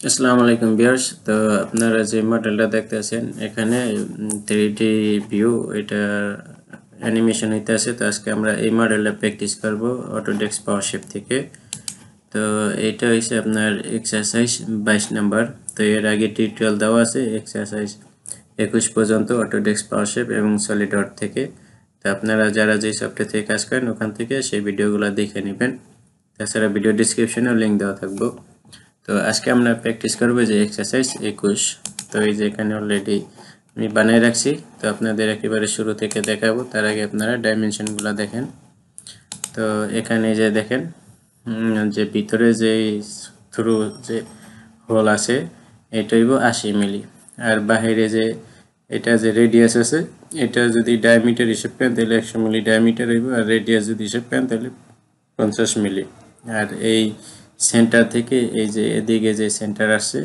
আসসালামু আলাইকুম ভিউয়ার্স। তো আপনারা যে মডেলটা দেখতেছেন এখানে 3D ভিউ এটা অ্যানিমেশন হইতাছে। তো আজকে আমরা এই মডেলটা প্র্যাকটিস করব Autodesk Powershape থেকে। তো এটা হইছে আপনার এক্সারসাইজ 22 নাম্বার। তো এর আগে টিউটোরিয়াল দেওয়া আছে এক্সারসাইজ 21 পর্যন্ত Autodesk Powershape এবং SolidWorks থেকে। তো আপনারা যারা যে সফটওয়্যার থেকে কাজ করেন ওখান থেকে সেই ভিডিওগুলো দেখে নেবেন। তাছাড়া ভিডিও ডেসক্রিপশনে লিংক দেওয়া থাকবে। তো আজকে আমরা প্র্যাকটিস করব যে এক্সারসাইজ 21। তো এই যে এখানে অলরেডি আমি বানিয়ে রাখছি। তো আপনাদের একেবারে শুরু থেকে দেখাবো, তার আগে আপনারা ডাইমেনশনগুলো দেখেন। তো এখানে যে দেখেন যে ভিতরে যে থ্রু যে হোল আছে এটা হইব 80 মিলি, আর বাইরে যে এটা যে রেডিয়াস আছে এটা যদি ডায়ামিটার হিসেব করেন তাহলে 100 মিলি ডায়ামিটার হইব, আর রেডিয়াস যদি হিসেব করেন তাহলে 50 মিলি। আর এই সেন্টার থেকে এই যে এদিকে যে সেন্টার আছে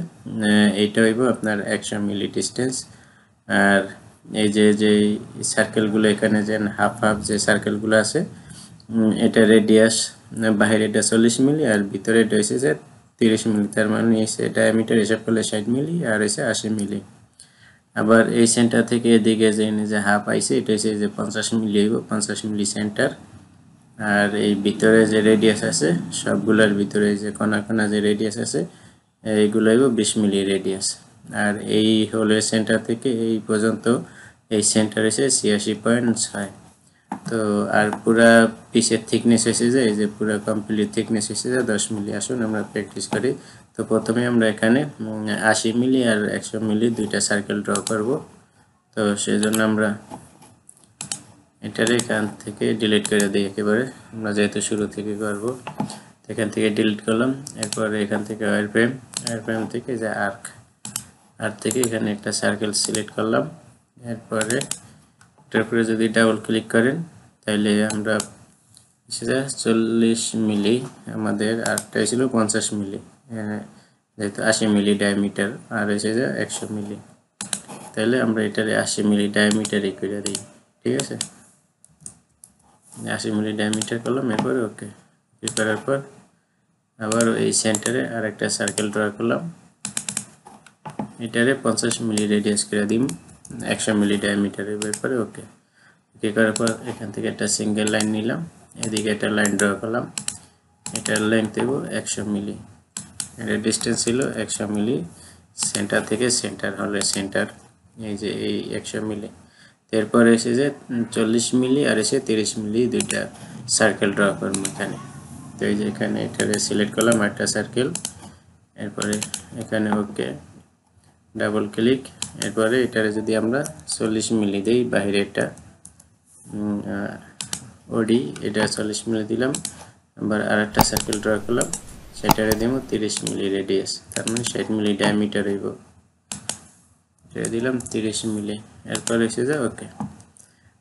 এইটা হইব আপনার 100 মিলি ডিসটেন্স। আর এই যে যে সার্কেলগুলো এখানে যে হাফ হাফ যে সার্কেলগুলো আছে এটা রেডিয়াস, বাইরে এটা 40 মিলি আর ভিতরে এটা হইছে যে 30 মিলি। তার মানে এসে ডায়ামিটার হিসাব করলে 60 মিলি আর হইছে 80 মিলি। আবার এই সেন্টার থেকে এদিকে যে হাফ আইছে এটা হইছে যে 50 মিলি হইব, 50 মিলি সেন্টার। আর এই ভিতরে যে রেডিয়াস আছে সবগুলোর ভিতরে যে কোনা কোনা যে রেডিয়াস আছে এইগুলো হইব 20 মিলি রেডিয়াস। আর এই হোলের সেন্টার থেকে এই পর্যন্ত এই সেন্টার এসে 86.6। তো আর পুরা পিসের থিকনেস এসে যায় এই যে পুরা কমপ্লিট থিকনেস এসে যায় 10 মিলি। আসুন আমরা প্র্যাকটিস করি। তো প্রথমে আমরা এখানে 80 মিলি আর 100 মিলি দুইটা সার্কেল ড্র করব। তো সেজন্য আমরা এটারে এখান থেকে ডিলিট করে দিই একেবারে, আমরা যেহেতু শুরু থেকে করব। এখান থেকে ডিলিট করলাম। এরপরে এখান থেকে ওয়্যারফ্রেম থেকে যে আর্ক থেকে এখানে একটা সার্কেল সিলেক্ট করলাম। এরপরে এটার উপরে যদি ডাবল ক্লিক করেন তাহলে আমরা 40 মিলি, আমাদের আর্কটা ছিল 50 মিলি, যেহেতু 80 মিলি ডায়ামিটার আর হয়েছে যে 100 মিলি। তাহলে আমরা এটারে 80 মিলি ডায়ামিটারই করে দিই। ঠিক আছে, 80 মিলি ডায়ামিটার করলাম। এরপরে ওকে করার পর আবার এই সেন্টারে আর একটা সার্কেল ড্র করলাম। এটারে 50 মিলি রেডিয়াস করে দিই 100 মিলি ডায়ামিটারের। এরপরে ওকে করার পর এখান থেকে একটা সিঙ্গেল লাইন নিলাম, এদিকে একটা লাইন ড্র করলাম। এটার লেন্থ দেব 100 মিলি, এটার ডিস্টেন্স ছিল 100 মিলি সেন্টার থেকে সেন্টার হলে সেন্টার এই যে এই 100 মিলি। এরপরে এসে যে 40 মিলি আর এসে 30 মিলি দুইটা সার্কেল ড্র করব এখানে। তো এই যে এখানে এটারে সিলেক্ট করলাম একটা সার্কেল। এরপরে এখানে ওকে ডাবল ক্লিক। এরপরে এটারে যদি আমরা 40 মিলি দেই, বাইরে এটা ওডি এটা 40 মিলি দিলাম। আবার আরেকটা সার্কেল ড্র করলাম, সেটারে দেব 30 মিলি রেডিয়াস, তার মানে 60 মিলি ডায়ামিটার হইব। এটা দিলাম 30 মিলি। এরপরে এসে যায়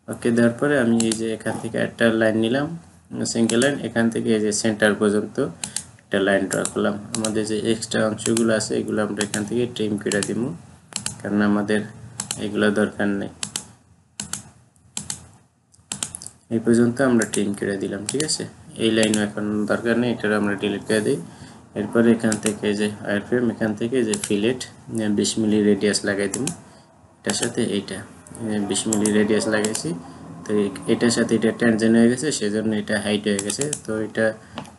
ওকে দেওয়ার পরে আমি এই যে এখান থেকে একটা লাইন নিলাম সিঙ্গেল লাইন, এখান থেকে এই যে সেন্টার পর্যন্ত একটা লাইন ড্র করলাম। আমাদের যে এক্সট্রা অংশগুলো আছে এগুলো আমরা এখান থেকে ট্রিম করে দিব, কারণ আমাদের এগুলো দরকার নেই। এই পর্যন্ত আমরা ট্রিম করে দিলাম। ঠিক আছে, এই লাইনও এখন দরকার নেই, এটা আমরা ডিলিট করে দিই। এরপরে এখান থেকে যে ওয়্যারফ্রেম, এখান থেকে যে ফিলেট 20 মিলি রেডিয়াস লাগাই দিব। এটার সাথে এইটা 20 মিলি রেডিয়াস লাগাইছি। তো এটার সাথে এটা ট্যানজেন্ট হয়ে গেছে, সেজন্য এটা হাইট হয়ে গেছে। তো এটা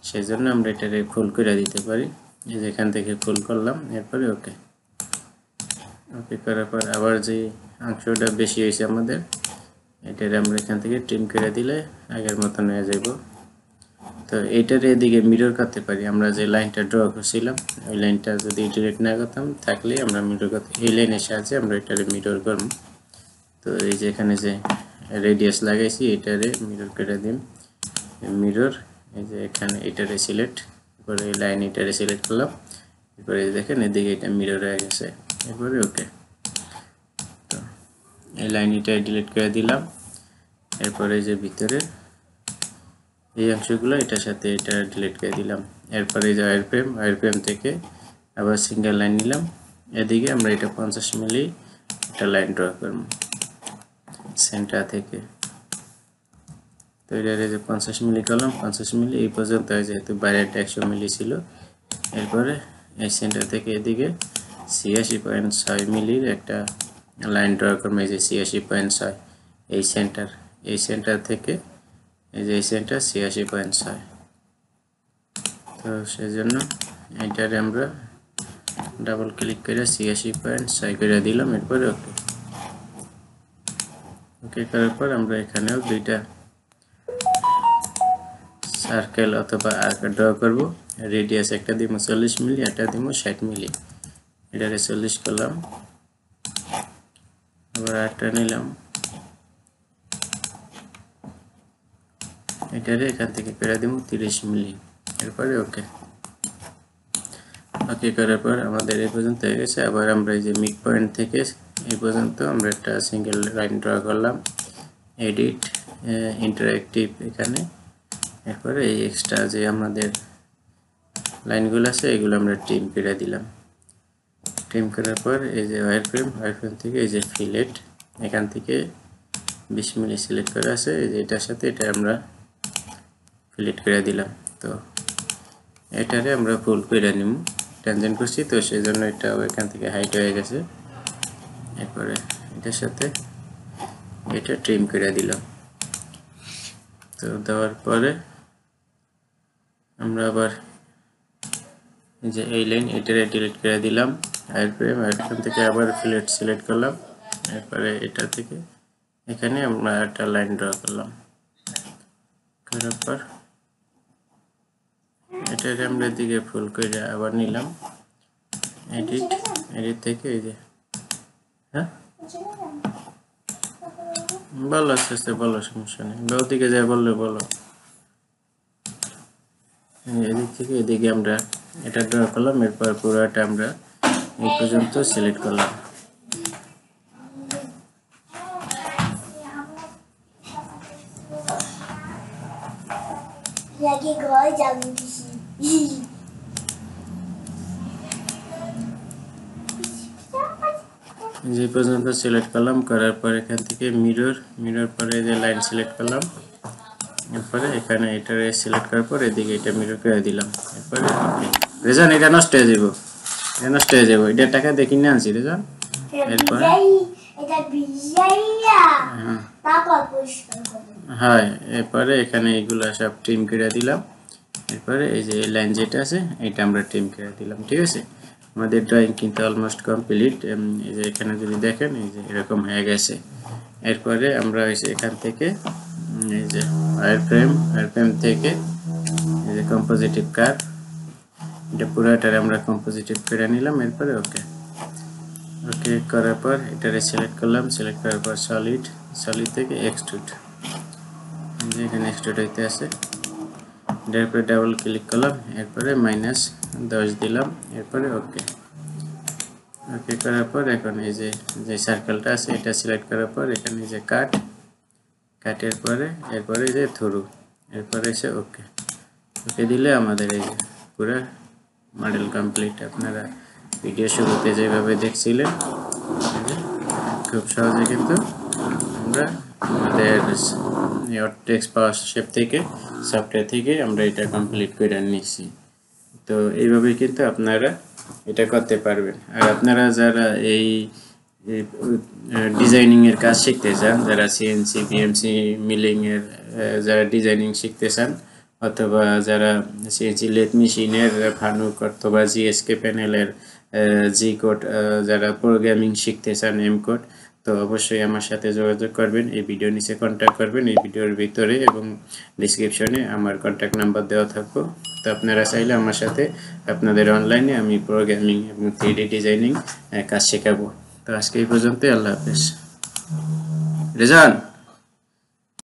সেজন্য আমরা এটারে ফুল করে দিতে পারি। এই যে এখান থেকে ফুল করলাম। এরপরে ওকে করার পর আবার যে অংশটা বেশি হয়েছে আমাদের এটারে আমরা এখান থেকে ট্রিম করে দিলে আগের মতন হয়ে যাব। তো এইটার এদিকে মিরর করতে পারি, আমরা যে লাইনটা ড্র করছিলাম ওই লাইনটা যদি ডিরেক্ট না করতাম থাকলে আমরা মিরর করতে, এই লাইনের সাহায্যে আমরা এটারে মিরর করব। তো এই যে এখানে যে রেডিয়াস লাগাইছি এটারে মিরর করে দিন, মিরর এই যে এখানে এটারে সিলেক্ট করে এই লাইন এটারে সিলেক্ট করলাম। এরপরে দেখেন এদিকে এটা মিরর হয়ে গেছে। এরপরে ওকে, তো এই লাইন এটা ডিলিট করে দিলাম। এরপরে যে ভিতরে এই অংশগুলো এটার সাথে এটা ডিলিট করে দিলাম। এরপরে যে ওয়্যারফ্রেম থেকে আবার সিঙ্গেল লাইন নিলাম, এদিকে আমরা এটা 50 মিলি একটা লাইন ড্র করব সেন্টার থেকে। তো এটারে যে 50 মিলি করলাম, 50 মিলি এই পর্যন্ত, যেহেতু বাইরেটা 100 মিলি ছিল। এরপরে এই সেন্টার থেকে এদিকে 86.6 মিলির একটা লাইন ড্র করব। এই যে 86.6 এই সেন্টার থেকে এই যে এই সেন্টার 86.6। তো সেজন্য এটারে আমরা ডাবল ক্লিক করে 86.6 করে দিলাম। এরপর ওকে ওকে করার পর আমরা এখানেও দুইটা সার্কেল অথবা আর্ক ড্র করব। রেডিয়াস একটা দিব 40 মিলি, একটা দিব 60 মিলি। এটারে 40 করলাম, আবার আরেকটা নিলাম, এটারে এখান থেকে করে দিব 30 মিলি। এরপরে ওকে ওকে করার পর আমাদের এই পর্যন্ত হয়ে গেছে। আবার আমরা এই যে মিড পয়েন্ট থেকে এই পর্যন্ত আমরা একটা সিঙ্গেল লাইন ড্র করলাম। এডিট ইন্টারঅ্যাক্টিভ এখানে। এরপরে এই এক্সট্রা যে আমাদের লাইনগুলো আছে এগুলো আমরা ট্রিম করে দিলাম। ট্রিম করার পর এই যে ওয়্যারফ্রেম থেকে এই যে ফিলেট এখান থেকে 20 মিলি সিলেক্ট করা আছে, এই যে এটার সাথে এটা আমরা ফিলেট করে দিলাম। তো এটারে আমরা ফুল করে নিব, ট্যানজেন্ট করছি তো সেজন্য এটা এখান থেকে হাইট হয়ে গেছে। এরপরে এটার সাথে এটা ট্রিম করে দিলাম। তো দেওয়ার পরে আমরা আবার এই যে এই লাইন এটারে ডিলিট করে দিলাম। ওয়্যারফ্রেম থেকে আবার ফিলেট সিলেক্ট করলাম। এরপরে এটা থেকে এখানে আমরা একটা লাইন ড্র করলাম। করার পর এটারে আমরা এদিকে ফুল করে আবার নিলাম। এডিট থেকে এই যে হ্যাঁ বলো, আস্তে আস্তে বলো, সমস্যা নেই। ওদিকে যা বললে বলো। এদিক থেকে এদিকে আমরা এটা ড্র করলাম। এরপর পুরোটা আমরা এই পর্যন্ত সিলেক্ট করলাম। যে পর্যন্ত সিলেক্ট করলাম, করার পর এখান থেকে মিরর পরে যে লাইন সিলেক্ট করলাম। এরপরে এখানে এটা সিলেক্ট করার পর এদিকে এটা মিরর করে দিলাম। এরপরে রেজান এটা নষ্ট হয়ে যাব, এটা টাকা দিয়ে কিনে আনছি রেজান। এরপরে হ্যাঁ এরপরে এখানে এগুলা সব ট্রিম করে দিলাম। এরপরে এই যে লাইন যেটা আছে এটা আমরা ট্রিম করে দিলাম। ঠিক আছে, আমাদের ড্রয়িং কিন্তু অলমোস্ট কমপ্লিট। এই যে এখানে যদি দেখেন এই যে এরকম হয়ে গেছে। এরপরে আমরা এখান থেকে এই যে ওয়্যারফ্রেম থেকে এই যে কম্পোজিটিভ কার্ভ, এটা পুরোটারে আমরা কম্পোজিটিভ করে নিলাম। এরপরে ওকে করার পর এটারে সিলেক্ট করলাম। সিলেক্ট করার পর সলিড থেকে এক্সট্রুড, এখানে এক্সট্রুড হইতে আছে। এরপরে ডাবল ক্লিক করলাম। এরপরে -10 দিলাম। এরপরে ওকে করার পর এখন এই যে সার্কেলটা আছে এটা সিলেক্ট করার পর এখানে যে কাটের পরে এরপরে যে থ্রু, এরপরে এসে ওকে দিলে আমাদের এই যে পুরো মডেল কমপ্লিট। আপনারা ভিডিও শুরুতে যেভাবে দেখছিলেন খুব সহজে কিন্তু আমরা আমাদের Autodesk Powershape থেকে সফটওয়্যার থেকে আমরা এটা কমপ্লিট করে নিচ্ছি। তো এইভাবে কিন্তু আপনারা এটা করতে পারবেন। আর আপনারা যারা এই ডিজাইনিং এর কাজ শিখতে চান, যারা CNC VMC মিলিং এর যারা ডিজাইনিং শিখতে চান, অথবা যারা CNC লেথ মেশিনের ফানুক অথবা GSK প্যানেলের জি কোড যারা প্রোগ্রামিং শিখতে চান এম কোড, তো অবশ্যই আমার সাথে যোগাযোগ করবেন। এই ভিডিও নিচে কন্ট্যাক্ট করবেন, এই ভিডিওর ভিতরে এবং ডেসক্রিপশনে আমার কন্ট্যাক্ট নাম্বার দেওয়া থাকবে। তো আপনারা চাইলে আমার সাথে আপনাদের অনলাইনে আমি প্রোগ্রামিং এবং 3D ডিজাইনিং কাজ শেখাবো। তো আজকে এই পর্যন্তই, আল্লাহ হাফেজ। রেজান।